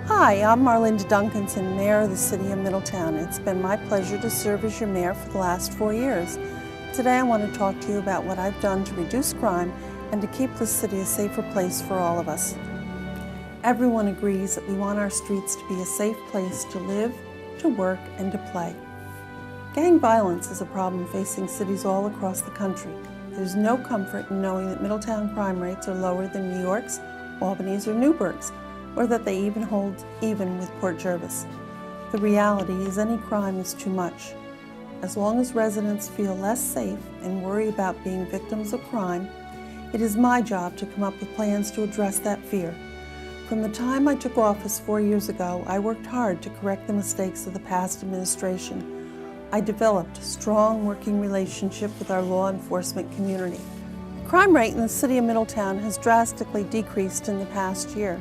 Hi, I'm Marlinda Duncanson, Mayor of the City of Middletown. It's been my pleasure to serve as your mayor for the last 4 years. Today I want to talk to you about what I've done to reduce crime and to keep the city a safer place for all of us. Everyone agrees that we want our streets to be a safe place to live, to work, and to play. Gang violence is a problem facing cities all across the country. There's no comfort in knowing that Middletown crime rates are lower than New York's, Albany's, or Newburgh's, or that they even hold even with Port Jervis. The reality is any crime is too much. As long as residents feel less safe and worry about being victims of crime, it is my job to come up with plans to address that fear. From the time I took office 4 years ago, I worked hard to correct the mistakes of the past administration. I developed a strong working relationship with our law enforcement community. The crime rate in the city of Middletown has drastically decreased in the past year.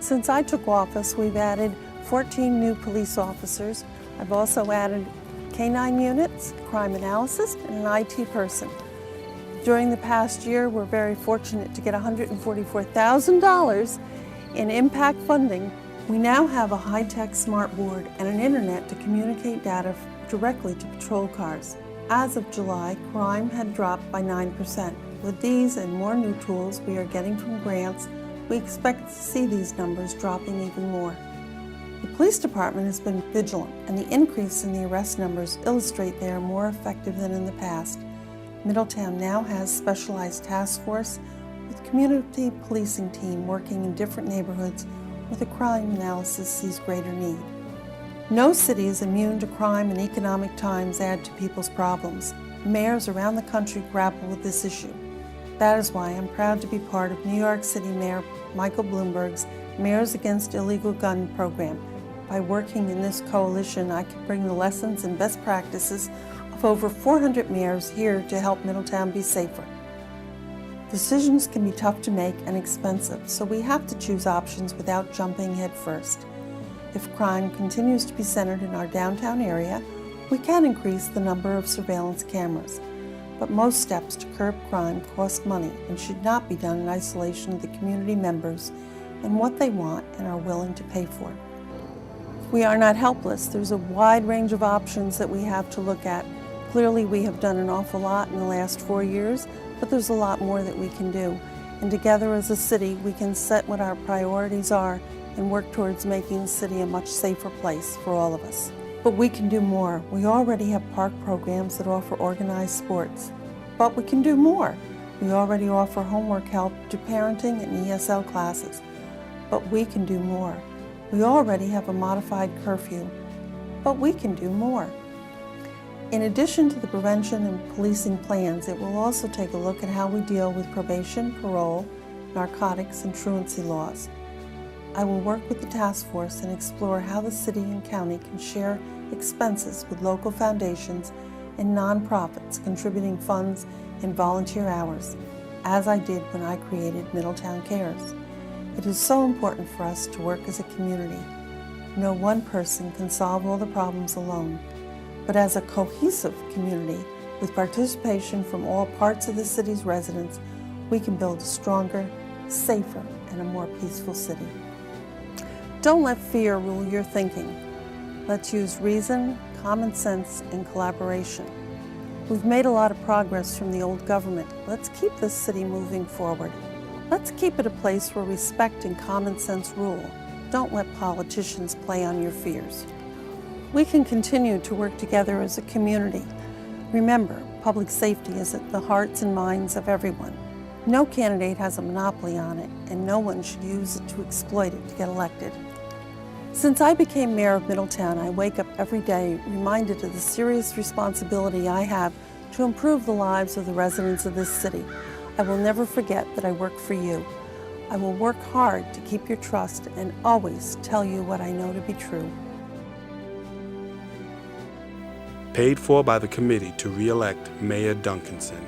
Since I took office, we've added 14 new police officers. I've also added K-9 units, crime analysis, and an IT person. During the past year, we're very fortunate to get $144,000 in impact funding. We now have a high-tech smart board and an internet to communicate data directly to patrol cars. As of July, crime had dropped by 9%. With these and more new tools we are getting from grants, we expect to see these numbers dropping even more. The police department has been vigilant, and the increase in the arrest numbers illustrate they are more effective than in the past. Middletown now has specialized task force with community policing team working in different neighborhoods where the crime analysis sees greater need. No city is immune to crime, and economic times add to people's problems. Mayors around the country grapple with this issue. That is why I'm proud to be part of New York City Mayor Michael Bloomberg's Mayors Against Illegal Gun program. By working in this coalition, I can bring the lessons and best practices of over 400 mayors here to help Middletown be safer. Decisions can be tough to make and expensive, so we have to choose options without jumping head first. If crime continues to be centered in our downtown area, we can increase the number of surveillance cameras. But most steps to curb crime cost money and should not be done in isolation of the community members and what they want and are willing to pay for. We are not helpless. There's a wide range of options that we have to look at. Clearly, we have done an awful lot in the last 4 years, but there's a lot more that we can do. And together as a city, we can set what our priorities are and work towards making the city a much safer place for all of us. But we can do more. We already have park programs that offer organized sports. But we can do more. We already offer homework help to parenting and ESL classes. But we can do more. We already have a modified curfew. But we can do more. In addition to the prevention and policing plans, it will also take a look at how we deal with probation, parole, narcotics, and truancy laws. I will work with the task force and explore how the city and county can share expenses with local foundations and nonprofits contributing funds and volunteer hours, as I did when I created Middletown Cares. It is so important for us to work as a community. No one person can solve all the problems alone, but as a cohesive community with participation from all parts of the city's residents, we can build a stronger, safer, and a more peaceful city. Don't let fear rule your thinking. Let's use reason, common sense, and collaboration. We've made a lot of progress from the old government. Let's keep this city moving forward. Let's keep it a place where respect and common sense rule. Don't let politicians play on your fears. We can continue to work together as a community. Remember, public safety is at the hearts and minds of everyone. No candidate has a monopoly on it, and no one should use it to exploit it to get elected. Since I became mayor of Middletown, I wake up every day reminded of the serious responsibility I have to improve the lives of the residents of this city. I will never forget that I work for you. I will work hard to keep your trust and always tell you what I know to be true. Paid for by the committee to re-elect Mayor Duncanson.